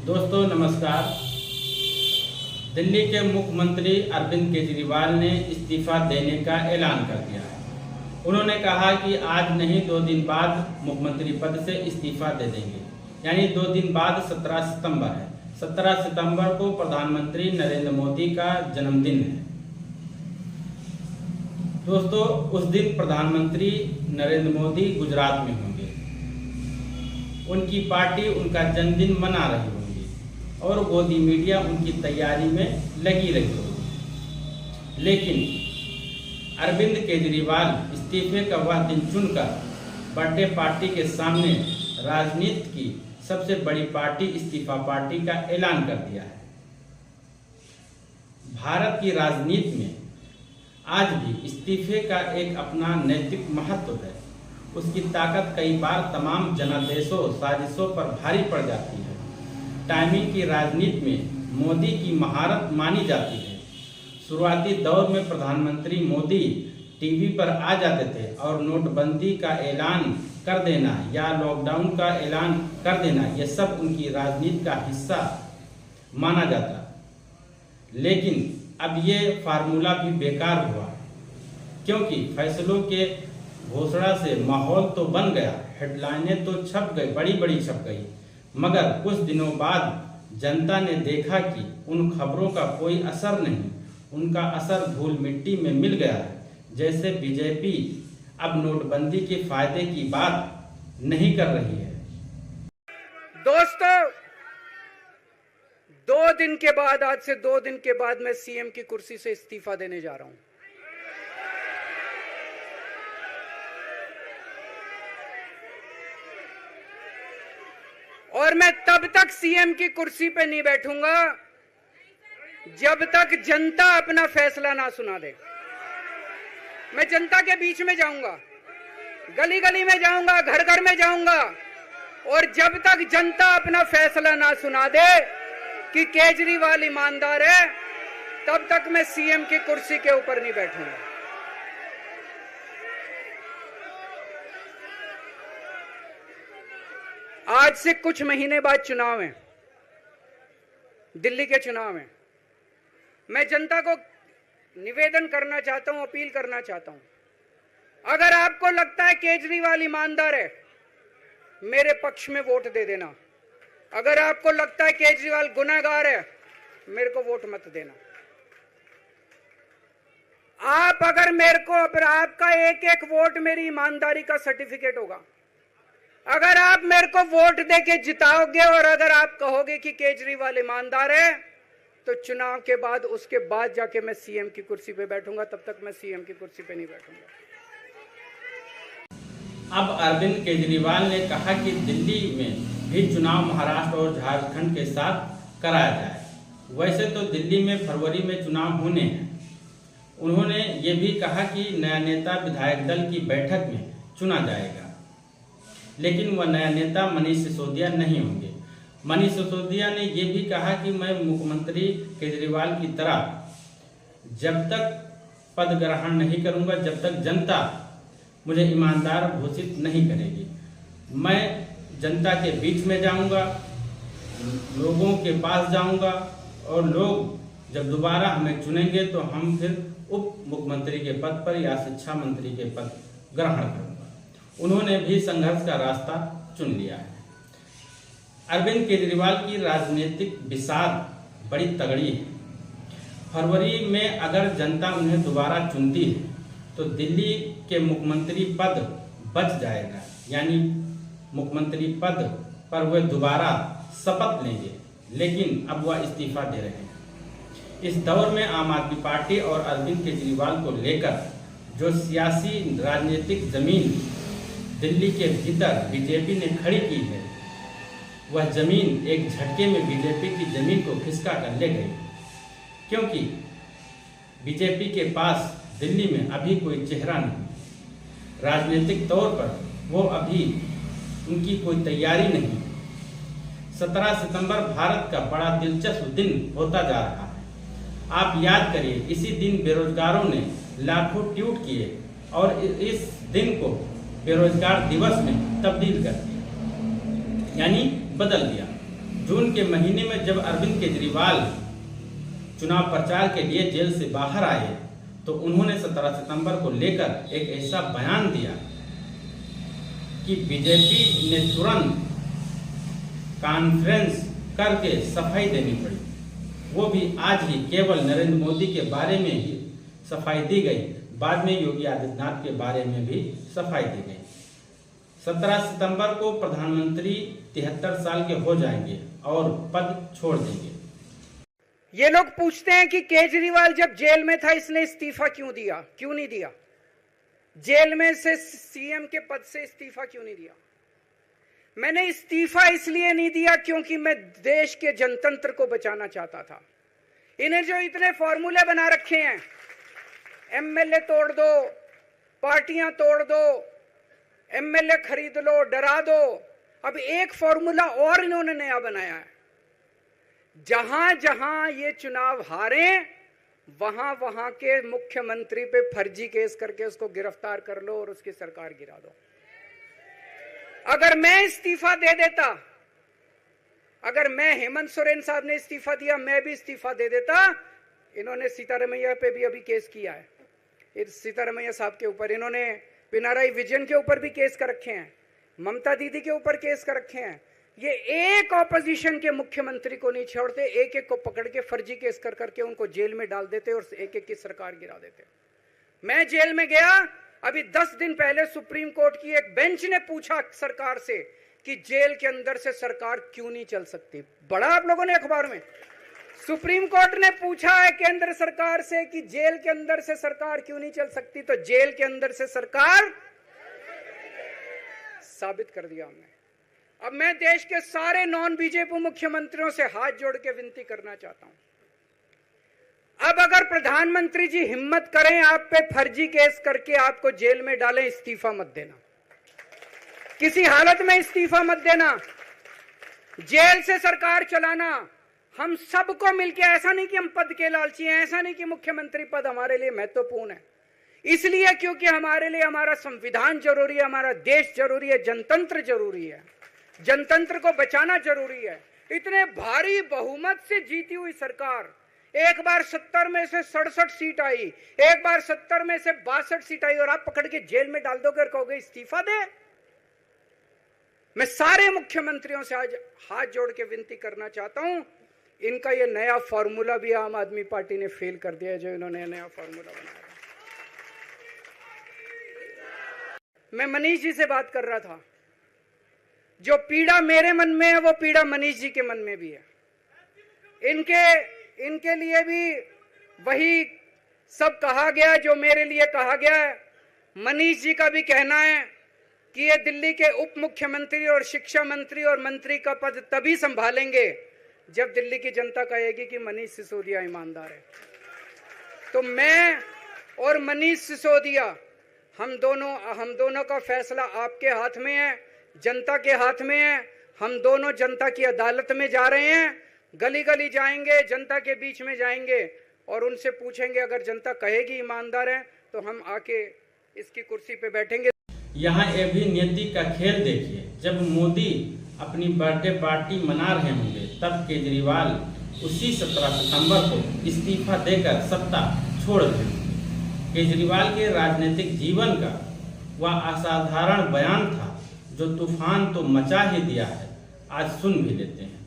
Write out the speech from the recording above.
दोस्तों नमस्कार। दिल्ली के मुख्यमंत्री अरविंद केजरीवाल ने इस्तीफा देने का ऐलान कर दिया है। उन्होंने कहा कि आज नहीं 2 दिन बाद मुख्यमंत्री पद से इस्तीफा दे देंगे, यानी 2 दिन बाद 17 सितंबर है। 17 सितंबर को प्रधानमंत्री नरेंद्र मोदी का जन्मदिन है। दोस्तों उस दिन प्रधानमंत्री नरेंद्र मोदी गुजरात में होंगे। उनकी पार्टी उनका जन्मदिन मना रही होगी और गोदी मीडिया उनकी तैयारी में लगी रही होगी। लेकिन अरविंद केजरीवाल इस्तीफे का वह दिन चुनकर बर्थडे पार्टी के सामने राजनीति की सबसे बड़ी पार्टी इस्तीफा पार्टी का ऐलान कर दिया है। भारत की राजनीति में आज भी इस्तीफे का एक अपना नैतिक महत्व है। उसकी ताकत कई बार तमाम जनादेशों साजिशों पर भारी पड़ जाती है। टाइमिंग की राजनीति में मोदी की महारत मानी जाती है। शुरुआती दौर में प्रधानमंत्री मोदी टीवी पर आ जाते थे और नोटबंदी का ऐलान कर देना या लॉकडाउन का ऐलान कर देना, यह सब उनकी राजनीति का हिस्सा माना जाता। लेकिन अब ये फार्मूला भी बेकार हुआ, क्योंकि फैसलों के घोषणा से माहौल तो बन गया, हेडलाइनें तो छप गई, बड़ी बड़ी छप गई, मगर कुछ दिनों बाद जनता ने देखा कि उन खबरों का कोई असर नहीं, उनका असर धूल मिट्टी में मिल गया है। जैसे बीजेपी अब नोटबंदी के फायदे की बात नहीं कर रही है। दोस्तों 2 दिन के बाद, आज से 2 दिन के बाद मैं सीएम की कुर्सी से इस्तीफा देने जा रहा हूं। और मैं तब तक सीएम की कुर्सी पे नहीं बैठूंगा जब तक जनता अपना फैसला ना सुना दे। मैं जनता के बीच में जाऊंगा, गली गली में जाऊंगा, घर घर में जाऊंगा, और जब तक जनता अपना फैसला ना सुना दे कि केजरीवाल ईमानदार है, तब तक मैं सीएम की कुर्सी के ऊपर नहीं बैठूंगा। आज से कुछ महीने बाद चुनाव है, दिल्ली के चुनाव है। मैं जनता को निवेदन करना चाहता हूं, अपील करना चाहता हूं, अगर आपको लगता है केजरीवाल ईमानदार है, मेरे पक्ष में वोट दे देना। अगर आपको लगता है केजरीवाल गुनहगार है, मेरे को वोट मत देना। आप अगर मेरे को, आपका एक एक वोट मेरी ईमानदारी का सर्टिफिकेट होगा। अगर आप मेरे को वोट देके जिताओगे और अगर आप कहोगे कि केजरीवाल ईमानदार है, तो चुनाव के बाद, उसके बाद जाके मैं सीएम की कुर्सी पे बैठूंगा। तब तक मैं सीएम की कुर्सी पे नहीं बैठूंगा। अब अरविंद केजरीवाल ने कहा कि दिल्ली में भी चुनाव महाराष्ट्र और झारखंड के साथ कराया जाए। वैसे तो दिल्ली में फरवरी में चुनाव होने हैं। उन्होंने ये भी कहा कि नया नेता विधायक दल की बैठक में चुना जाएगा, लेकिन वह नया नेता मनीष सिसोदिया नहीं होंगे। मनीष सिसोदिया ने यह भी कहा कि मैं मुख्यमंत्री केजरीवाल की तरह जब तक पद ग्रहण नहीं करूंगा, जब तक जनता मुझे ईमानदार घोषित नहीं करेगी। मैं जनता के बीच में जाऊंगा, लोगों के पास जाऊंगा, और लोग जब दोबारा हमें चुनेंगे तो हम फिर उप मुख्यमंत्री के पद पर या शिक्षा मंत्री के पद ग्रहण करूंगा। उन्होंने भी संघर्ष का रास्ता चुन लिया है। अरविंद केजरीवाल की राजनीतिक बिसात बड़ी तगड़ी है। फरवरी में अगर जनता उन्हें दोबारा चुनती है तो दिल्ली के मुख्यमंत्री पद बच जाएगा, यानी मुख्यमंत्री पद पर वे दोबारा शपथ लेंगे। लेकिन अब वह इस्तीफा दे रहे हैं। इस दौर में आम आदमी पार्टी और अरविंद केजरीवाल को लेकर जो सियासी राजनीतिक जमीन दिल्ली के भीतर बीजेपी ने खड़ी की है, वह जमीन एक झटके में बीजेपी की जमीन को खिसका कर ले गई। क्योंकि बीजेपी के पास दिल्ली में अभी कोई चेहरा नहीं, राजनीतिक तौर पर वो अभी उनकी कोई तैयारी नहीं। 17 सितंबर भारत का बड़ा दिलचस्प दिन होता जा रहा है। आप याद करिए, इसी दिन बेरोजगारों ने लाखों ट्वीट किए और इस दिन को बेरोजगार दिवस में तब्दील कर दिया, यानी बदल दिया। जून के महीने में जब अरविंद केजरीवाल चुनाव प्रचार के लिए जेल से बाहर आए तो उन्होंने 17 सितंबर को लेकर एक ऐसा बयान दिया कि बीजेपी ने तुरंत कॉन्फ्रेंस करके सफाई देनी पड़ी। वो भी आज ही केवल नरेंद्र मोदी के बारे में ही सफाई दी गई, बाद में योगी आदित्यनाथ के बारे में भी सफाई दी गई। 17 सितंबर को प्रधानमंत्री 73 साल के हो जाएंगे और पद छोड़ देंगे। ये लोग पूछते हैं कि केजरीवाल जब जेल में था इसने इस्तीफा क्यों दिया, क्यों नहीं दिया? जेल में से सीएम के पद से इस्तीफा क्यों नहीं दिया? मैंने इस्तीफा इसलिए नहीं दिया क्योंकि मैं देश के जनतंत्र को बचाना चाहता था। इन्हें जो इतने फॉर्मूले बना रखे हैं, एमएलए तोड़ दो, पार्टियां तोड़ दो, एमएलए खरीद लो, डरा दो, अब एक फॉर्मूला और इन्होंने नया बनाया है। जहां जहां ये चुनाव हारे वहां वहां के मुख्यमंत्री पे फर्जी केस करके उसको गिरफ्तार कर लो और उसकी सरकार गिरा दो। अगर मैं इस्तीफा दे देता, अगर मैं हेमंत सोरेन साहब ने इस्तीफा दिया, मैं भी इस्तीफा दे देता। इन्होंने सीतारमैया पे भी अभी केस किया है, सीतारमैया साहब के ऊपर। इन्होंने पिनाराई विजयन के ऊपर भी केस कर रखे हैं, ममता दीदी के ऊपर केस कर रखे हैं। ये एक ऑपोजिशन के मुख्यमंत्री को नहीं छोड़ते, एक एक को पकड़ के फर्जी केस कर करके उनको जेल में डाल देते और एक एक की सरकार गिरा देते। मैं जेल में गया, अभी 10 दिन पहले सुप्रीम कोर्ट की एक बेंच ने पूछा सरकार से कि जेल के अंदर से सरकार क्यों नहीं चल सकती। बड़ा आप लोगों ने अखबार में, सुप्रीम कोर्ट ने पूछा है केंद्र सरकार से कि जेल के अंदर से सरकार क्यों नहीं चल सकती, तो जेल के अंदर से सरकार साबित कर दिया हमने। अब मैं देश के सारे नॉन बीजेपी मुख्यमंत्रियों से हाथ जोड़ के विनती करना चाहता हूं, अब अगर प्रधानमंत्री जी हिम्मत करें आप पे फर्जी केस करके आपको जेल में डालें, इस्तीफा मत देना, किसी हालत में इस्तीफा मत देना। जेल से सरकार चलाना हम सबको मिलके, ऐसा नहीं कि हम पद के लालची हैं, ऐसा नहीं कि मुख्यमंत्री पद हमारे लिए महत्वपूर्ण है, इसलिए क्योंकि हमारे लिए हमारा संविधान जरूरी है, हमारा देश जरूरी है, जनतंत्र जरूरी है, जनतंत्र को बचाना जरूरी है। इतने भारी बहुमत से जीती हुई सरकार, एक बार 70 में से 67 सीट आई, एक बार 70 में से 62 सीट आई और आप पकड़ के जेल में डाल दोगे और कहोगे इस्तीफा दे। मैं सारे मुख्यमंत्रियों से आज हाथ जोड़ के विनती करना चाहता हूं, इनका ये नया फॉर्मूला भी आम आदमी पार्टी ने फेल कर दिया है, जो इन्होंने नया फॉर्मूला बनाया। मैं मनीष जी से बात कर रहा था, जो पीड़ा मेरे मन में है वो पीड़ा मनीष जी के मन में भी है। इनके लिए भी वही सब कहा गया जो मेरे लिए कहा गया है। मनीष जी का भी कहना है कि ये दिल्ली के उप मुख्यमंत्री और शिक्षा मंत्री और मंत्री का पद तभी संभालेंगे जब दिल्ली की जनता कहेगी कि मनीष सिसोदिया ईमानदार है। तो मैं और मनीष सिसोदिया, हम दोनों का फैसला आपके हाथ में है, जनता के हाथ में है। हम दोनों जनता की अदालत में जा रहे हैं, गली गली जाएंगे, जनता के बीच में जाएंगे और उनसे पूछेंगे, अगर जनता कहेगी ईमानदार है तो हम आके इसकी कुर्सी पे बैठेंगे। यहाँ ये भी नियति का खेल देखिए, जब मोदी अपनी बर्थडे पार्टी मना रहे होंगे तब केजरीवाल उसी 17 सितंबर को इस्तीफा देकर सत्ता छोड़ देंगे। केजरीवाल के राजनीतिक जीवन का वह असाधारण बयान था जो तूफान तो मचा ही दिया है, आज सुन भी लेते हैं।